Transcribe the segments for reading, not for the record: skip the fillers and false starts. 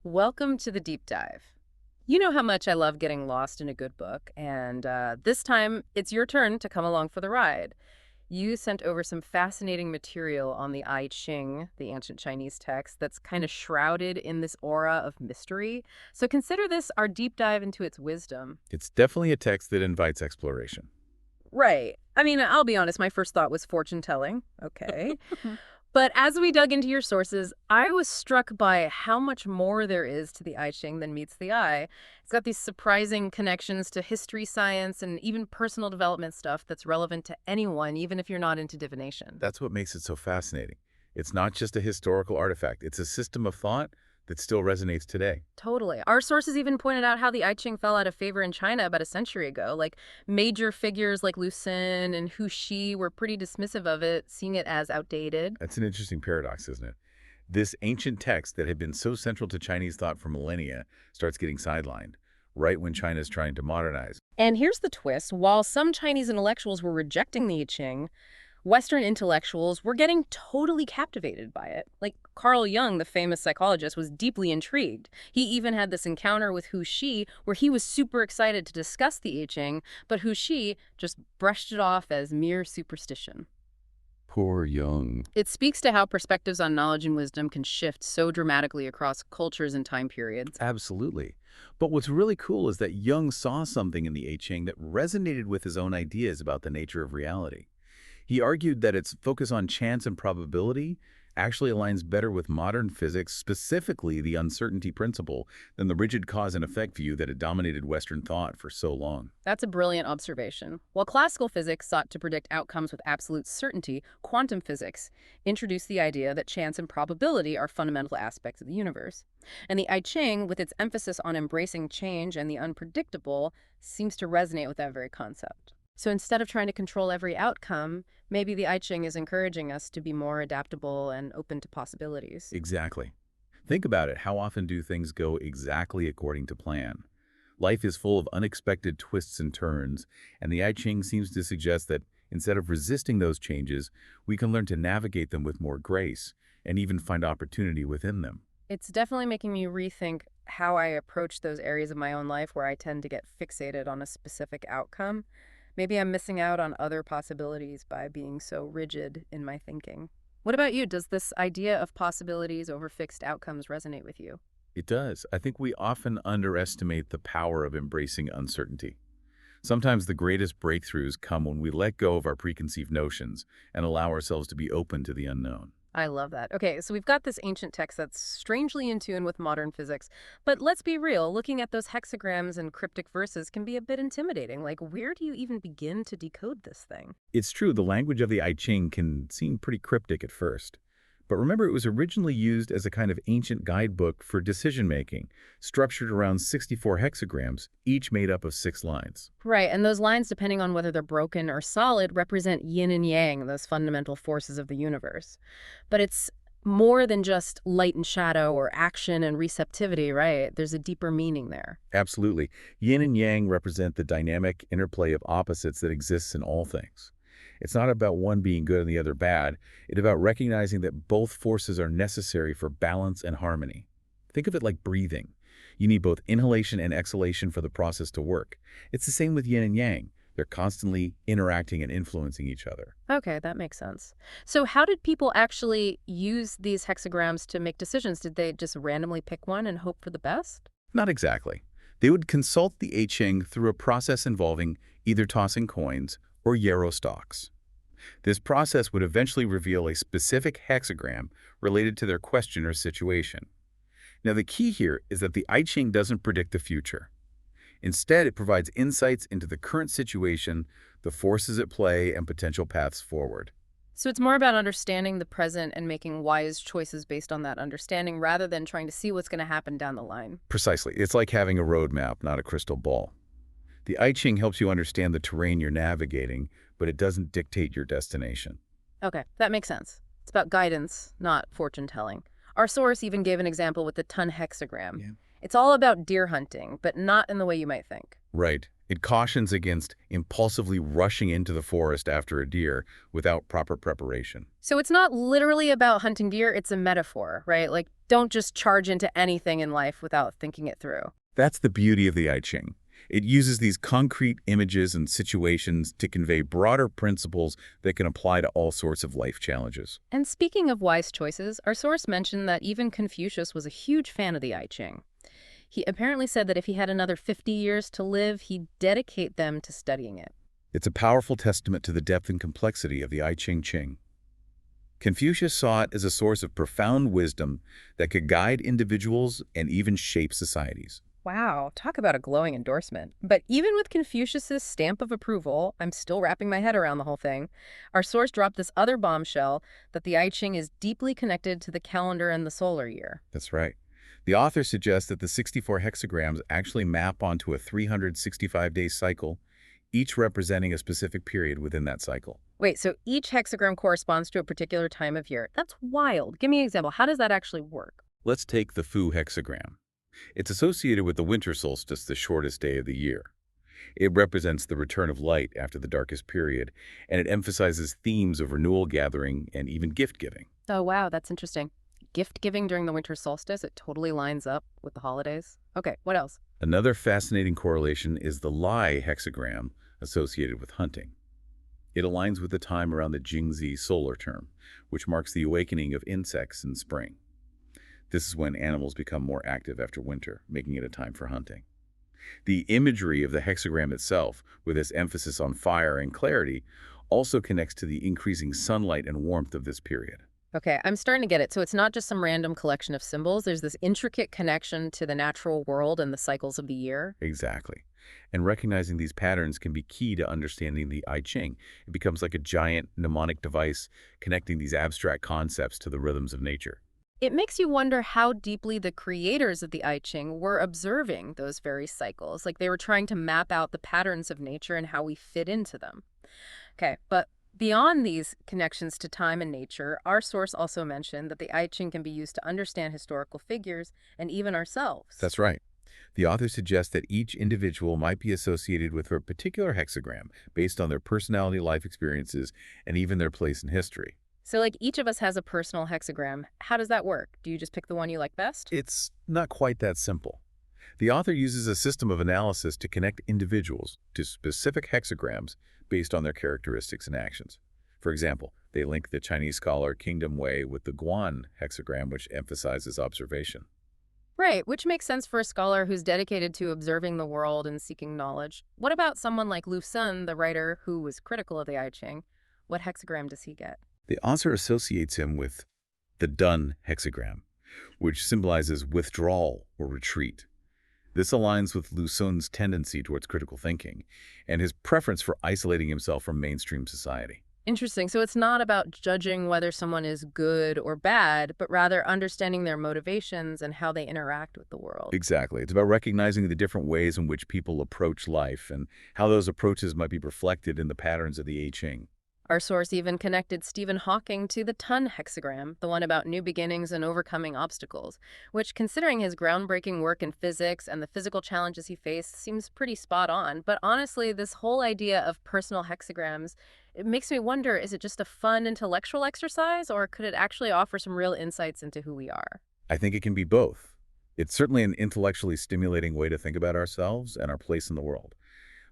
Welcome to the deep dive. You know how much I love getting lost in a good book, and this time it's your turn to come along for the ride. You sent over some fascinating material on the I Ching, the ancient Chinese text, that's kind of shrouded in this aura of mystery. So consider this our deep dive into its wisdom. It's definitely a text that invites exploration. Right. I mean, I'll be honest, my first thought was fortune telling. Okay. But as we dug into your sources, I was struck by how much more there is to the I Ching than meets the eye. It's got these surprising connections to history, science, and even personal development stuff that's relevant to anyone, even if you're not into divination. That's what makes it so fascinating. It's not just a historical artifact, it's a system of thought that still resonates today. Totally. Our sources even pointed out how the I Ching fell out of favor in China about a century ago. Like major figures like Lu Xun and Hu Shi were pretty dismissive of it, seeing it as outdated. That's an interesting paradox, isn't it? This ancient text that had been so central to Chinese thought for millennia starts getting sidelined, right when China is trying to modernize. And here's the twist. While some Chinese intellectuals were rejecting the I Ching, Western intellectuals were getting totally captivated by it. Like Carl Jung, the famous psychologist, was deeply intrigued. He even had this encounter with Hu Shi where he was super excited to discuss the I Ching, but Hu Shi just brushed it off as mere superstition. Poor Jung. It speaks to how perspectives on knowledge and wisdom can shift so dramatically across cultures and time periods. Absolutely. But what's really cool is that Jung saw something in the I Ching that resonated with his own ideas about the nature of reality. He argued that its focus on chance and probability actually aligns better with modern physics, specifically the uncertainty principle, than the rigid cause and effect view that had dominated Western thought for so long. That's a brilliant observation. While classical physics sought to predict outcomes with absolute certainty, quantum physics introduced the idea that chance and probability are fundamental aspects of the universe. And the I Ching, with its emphasis on embracing change and the unpredictable, seems to resonate with that very concept. So instead of trying to control every outcome, maybe the I Ching is encouraging us to be more adaptable and open to possibilities. Exactly. Think about it. How often do things go exactly according to plan? Life is full of unexpected twists and turns, and the I Ching seems to suggest that instead of resisting those changes, we can learn to navigate them with more grace and even find opportunity within them. It's definitely making me rethink how I approach those areas of my own life where I tend to get fixated on a specific outcome. Maybe I'm missing out on other possibilities by being so rigid in my thinking. What about you? Does this idea of possibilities over fixed outcomes resonate with you? It does. I think we often underestimate the power of embracing uncertainty. Sometimes the greatest breakthroughs come when we let go of our preconceived notions and allow ourselves to be open to the unknown. I love that. Okay, so we've got this ancient text that's strangely in tune with modern physics. But let's be real, looking at those hexagrams and cryptic verses can be a bit intimidating. Like, where do you even begin to decode this thing? It's true, the language of the I Ching can seem pretty cryptic at first. But remember, it was originally used as a kind of ancient guidebook for decision-making, structured around 64 hexagrams, each made up of 6 lines. Right, and those lines, depending on whether they're broken or solid, represent yin and yang, those fundamental forces of the universe. But it's more than just light and shadow or action and receptivity, right? There's a deeper meaning there. Absolutely. Yin and yang represent the dynamic interplay of opposites that exists in all things. It's not about one being good and the other bad. It's about recognizing that both forces are necessary for balance and harmony. Think of it like breathing. You need both inhalation and exhalation for the process to work. It's the same with yin and yang. They're constantly interacting and influencing each other. Okay, that makes sense. So how did people actually use these hexagrams to make decisions? Did they just randomly pick one and hope for the best? Not exactly. They would consult the I Ching through a process involving either tossing coins or yarrow stalks. This process would eventually reveal a specific hexagram related to their question or situation. Now, the key here is that the I Ching doesn't predict the future. Instead, it provides insights into the current situation, the forces at play, and potential paths forward. So it's more about understanding the present and making wise choices based on that understanding rather than trying to see what's going to happen down the line. Precisely. It's like having a roadmap, not a crystal ball. The I Ching helps you understand the terrain you're navigating, but it doesn't dictate your destination. Okay, that makes sense. It's about guidance, not fortune telling. Our source even gave an example with the ton hexagram. Yeah. It's all about deer hunting, but not in the way you might think. Right. It cautions against impulsively rushing into the forest after a deer without proper preparation. So it's not literally about hunting deer, it's a metaphor, right? Like, don't just charge into anything in life without thinking it through. That's the beauty of the I Ching. It uses these concrete images and situations to convey broader principles that can apply to all sorts of life challenges. And speaking of wise choices, our source mentioned that even Confucius was a huge fan of the I Ching. He apparently said that if he had another 50 years to live, he'd dedicate them to studying it. It's a powerful testament to the depth and complexity of the I Ching. Confucius saw it as a source of profound wisdom that could guide individuals and even shape societies. Wow, talk about a glowing endorsement. But even with Confucius's stamp of approval, I'm still wrapping my head around the whole thing. Our source dropped this other bombshell that the I Ching is deeply connected to the calendar and the solar year. That's right. The author suggests that the 64 hexagrams actually map onto a 365-day cycle, each representing a specific period within that cycle. Wait, so each hexagram corresponds to a particular time of year. That's wild. Give me an example. How does that actually work? Let's take the Fu hexagram. It's associated with the winter solstice, the shortest day of the year. It represents the return of light after the darkest period, and it emphasizes themes of renewal gathering and even gift giving. Oh, wow, that's interesting. Gift giving during the winter solstice, it totally lines up with the holidays. Okay, what else? Another fascinating correlation is the Lai hexagram associated with hunting. It aligns with the time around the Jingzi solar term, which marks the awakening of insects in spring. This is when animals become more active after winter, making it a time for hunting. The imagery of the hexagram itself, with its emphasis on fire and clarity, also connects to the increasing sunlight and warmth of this period. Okay, I'm starting to get it. So it's not just some random collection of symbols. There's this intricate connection to the natural world and the cycles of the year. Exactly. And recognizing these patterns can be key to understanding the I Ching. It becomes like a giant mnemonic device connecting these abstract concepts to the rhythms of nature. It makes you wonder how deeply the creators of the I Ching were observing those very cycles. Like they were trying to map out the patterns of nature and how we fit into them. Okay, but beyond these connections to time and nature, our source also mentioned that the I Ching can be used to understand historical figures and even ourselves. That's right. The author suggests that each individual might be associated with a particular hexagram based on their personality, life experiences, and even their place in history. So like each of us has a personal hexagram. How does that work? Do you just pick the one you like best? It's not quite that simple. The author uses a system of analysis to connect individuals to specific hexagrams based on their characteristics and actions. For example, they link the Chinese scholar Kingdom Wei with the Guan hexagram, which emphasizes observation. Right, which makes sense for a scholar who's dedicated to observing the world and seeking knowledge. What about someone like Lu Sun, the writer who was critical of the I Ching? What hexagram does he get? The author associates him with the Dun hexagram, which symbolizes withdrawal or retreat. This aligns with Lu Sun's tendency towards critical thinking and his preference for isolating himself from mainstream society. Interesting. So it's not about judging whether someone is good or bad, but rather understanding their motivations and how they interact with the world. Exactly. It's about recognizing the different ways in which people approach life and how those approaches might be reflected in the patterns of the I Ching. Our source even connected Stephen Hawking to the Ton hexagram, the one about new beginnings and overcoming obstacles, which, considering his groundbreaking work in physics and the physical challenges he faced, seems pretty spot on. But honestly, this whole idea of personal hexagrams, it makes me wonder, is it just a fun intellectual exercise, or could it actually offer some real insights into who we are? I think it can be both. It's certainly an intellectually stimulating way to think about ourselves and our place in the world,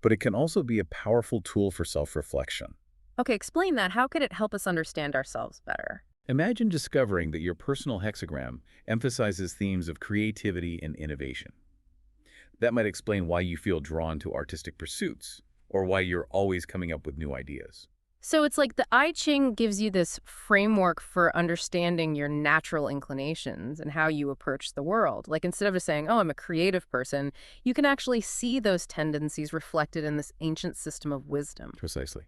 but it can also be a powerful tool for self-reflection. Okay, explain that. How could it help us understand ourselves better? Imagine discovering that your personal hexagram emphasizes themes of creativity and innovation. That might explain why you feel drawn to artistic pursuits, or why you're always coming up with new ideas. So it's like the I Ching gives you this framework for understanding your natural inclinations and how you approach the world. Like instead of just saying, oh, I'm a creative person, you can actually see those tendencies reflected in this ancient system of wisdom. Precisely.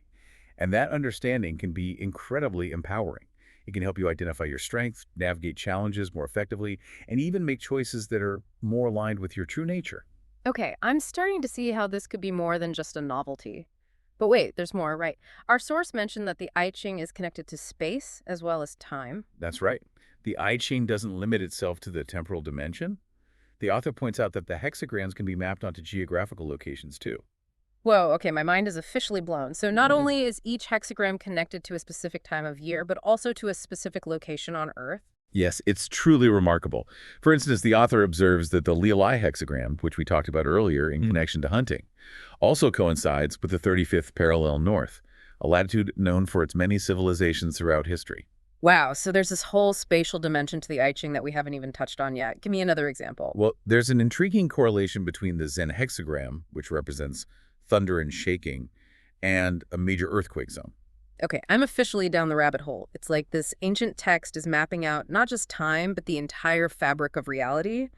And that understanding can be incredibly empowering. It can help you identify your strengths, navigate challenges more effectively, and even make choices that are more aligned with your true nature. Okay, I'm starting to see how this could be more than just a novelty. But wait, there's more, right? Our source mentioned that the I Ching is connected to space as well as time. That's right. The I Ching doesn't limit itself to the temporal dimension. The author points out that the hexagrams can be mapped onto geographical locations too. Whoa, okay, my mind is officially blown. So not only is each hexagram connected to a specific time of year, but also to a specific location on Earth? Yes, it's truly remarkable. For instance, the author observes that the Leali hexagram, which we talked about earlier in connection to hunting, also coincides with the 35th parallel north, a latitude known for its many civilizations throughout history. Wow, so there's this whole spatial dimension to the I Ching that we haven't even touched on yet. Give me another example. Well, there's an intriguing correlation between the Zen hexagram, which represents thunder and shaking, and a major earthquake zone. Okay, I'm officially down the rabbit hole. It's like this ancient text is mapping out not just time, but the entire fabric of reality.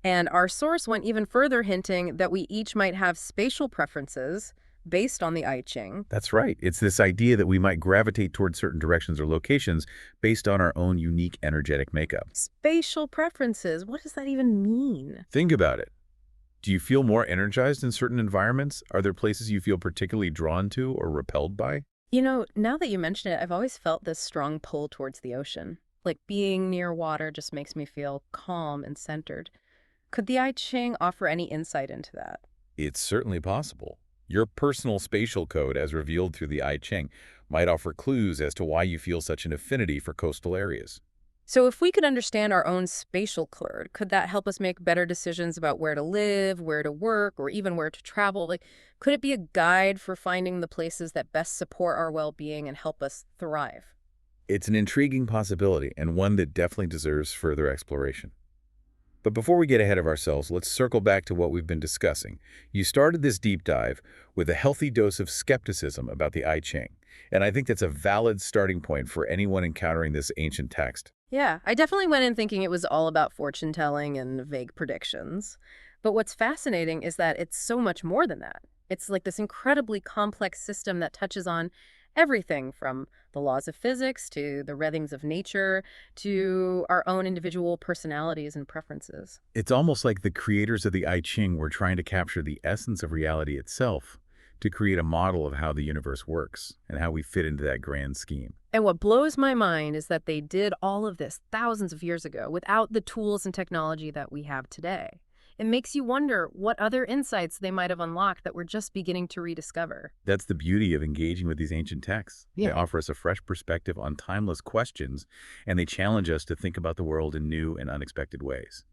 And our source went even further, hinting that we each might have spatial preferences based on the I Ching. That's right. It's this idea that we might gravitate towards certain directions or locations based on our own unique energetic makeup. Spatial preferences, what does that even mean? Think about it. Do you feel more energized in certain environments? Are there places you feel particularly drawn to or repelled by? You know, now that you mention it, I've always felt this strong pull towards the ocean. Like being near water just makes me feel calm and centered. Could the I Ching offer any insight into that? It's certainly possible. Your personal spatial code, as revealed through the I Ching, might offer clues as to why you feel such an affinity for coastal areas. So if we could understand our own spatial code, could that help us make better decisions about where to live, where to work, or even where to travel? Like, could it be a guide for finding the places that best support our well-being and help us thrive? It's an intriguing possibility and one that definitely deserves further exploration. But before we get ahead of ourselves, let's circle back to what we've been discussing. You started this deep dive with a healthy dose of skepticism about the I Ching, and I think that's a valid starting point for anyone encountering this ancient text. Yeah, I definitely went in thinking it was all about fortune telling and vague predictions. But what's fascinating is that it's so much more than that. It's like this incredibly complex system that touches on everything from the laws of physics to the rhythms of nature to our own individual personalities and preferences. It's almost like the creators of the I Ching were trying to capture the essence of reality itself to create a model of how the universe works and how we fit into that grand scheme. And what blows my mind is that they did all of this thousands of years ago without the tools and technology that we have today. It makes you wonder what other insights they might have unlocked that we're just beginning to rediscover. That's the beauty of engaging with these ancient texts. They Yeah. offer us a fresh perspective on timeless questions, and they challenge us to think about the world in new and unexpected ways.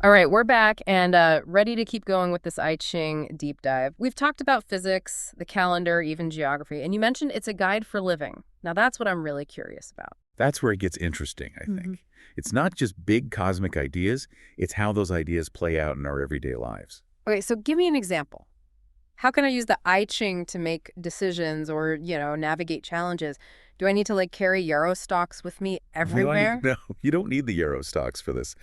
All right, we're back and ready to keep going with this I Ching deep dive. We've talked about physics, the calendar, even geography, and you mentioned it's a guide for living. Now that's what I'm really curious about. That's where it gets interesting, I think. It's not just big cosmic ideas, it's how those ideas play out in our everyday lives. Okay, so give me an example. How can I use the I Ching to make decisions or, navigate challenges? Do I need to like carry yarrow stalks with me everywhere? No, you don't need the Euro stocks for this.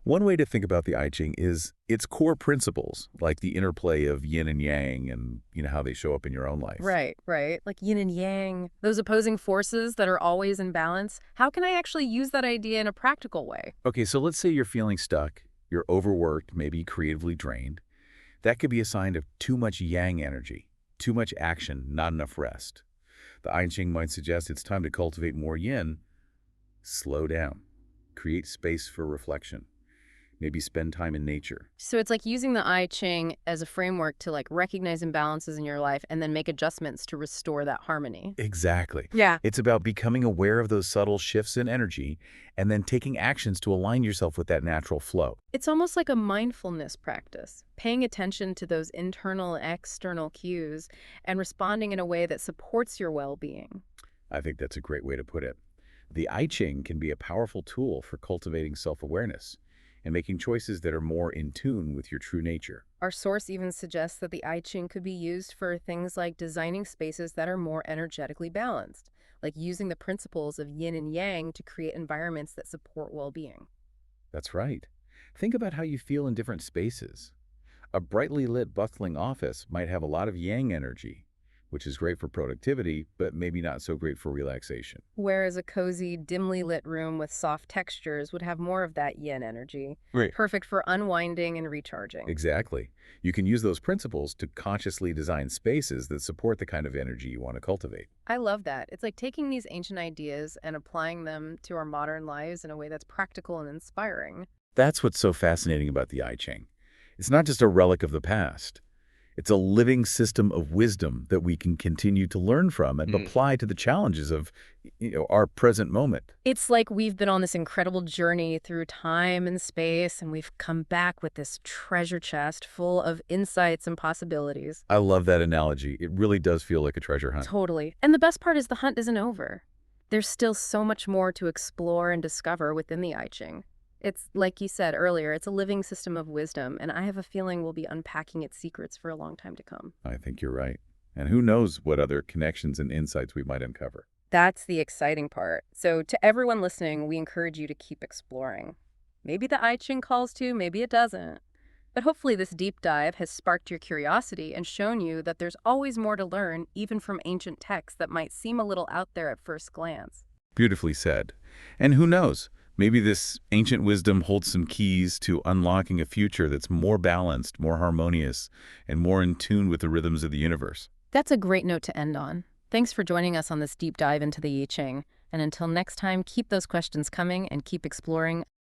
One way to think about the I Ching is its core principles, like the interplay of yin and yang and how they show up in your own life. Right, right. Like yin and yang, those opposing forces that are always in balance. How can I actually use that idea in a practical way? Okay, so let's say you're feeling stuck, you're overworked, maybe creatively drained. That could be a sign of too much yang energy, too much action, not enough rest. The I Ching might suggest it's time to cultivate more yin. Slow down. Create space for reflection. Maybe spend time in nature. So it's like using the I Ching as a framework to like recognize imbalances in your life and then make adjustments to restore that harmony. Exactly. Yeah. It's about becoming aware of those subtle shifts in energy and then taking actions to align yourself with that natural flow. It's almost like a mindfulness practice, paying attention to those internal and external cues and responding in a way that supports your well-being. I think that's a great way to put it. The I Ching can be a powerful tool for cultivating self-awareness and making choices that are more in tune with your true nature. Our source even suggests that the I Ching could be used for things like designing spaces that are more energetically balanced, like using the principles of yin and yang to create environments that support well-being. That's right. Think about how you feel in different spaces. A brightly lit, bustling office might have a lot of yang energy, which is great for productivity, but maybe not so great for relaxation. Whereas a cozy, dimly lit room with soft textures would have more of that yin energy, Right. perfect for unwinding and recharging. Exactly. You can use those principles to consciously design spaces that support the kind of energy you want to cultivate. I love that. It's like taking these ancient ideas and applying them to our modern lives in a way that's practical and inspiring. That's what's so fascinating about the I Ching. It's not just a relic of the past. It's a living system of wisdom that we can continue to learn from and Mm. apply to the challenges of our present moment. It's like we've been on this incredible journey through time and space, and we've come back with this treasure chest full of insights and possibilities. I love that analogy. It really does feel like a treasure hunt. Totally. And the best part is the hunt isn't over. There's still so much more to explore and discover within the I Ching. It's, like you said earlier, it's a living system of wisdom, and I have a feeling we'll be unpacking its secrets for a long time to come. I think you're right. And who knows what other connections and insights we might uncover. That's the exciting part. So to everyone listening, we encourage you to keep exploring. Maybe the I Ching calls to, maybe it doesn't. But hopefully this deep dive has sparked your curiosity and shown you that there's always more to learn, even from ancient texts that might seem a little out there at first glance. Beautifully said. And who knows? Maybe this ancient wisdom holds some keys to unlocking a future that's more balanced, more harmonious, and more in tune with the rhythms of the universe. That's a great note to end on. Thanks for joining us on this deep dive into the I Ching. And until next time, keep those questions coming and keep exploring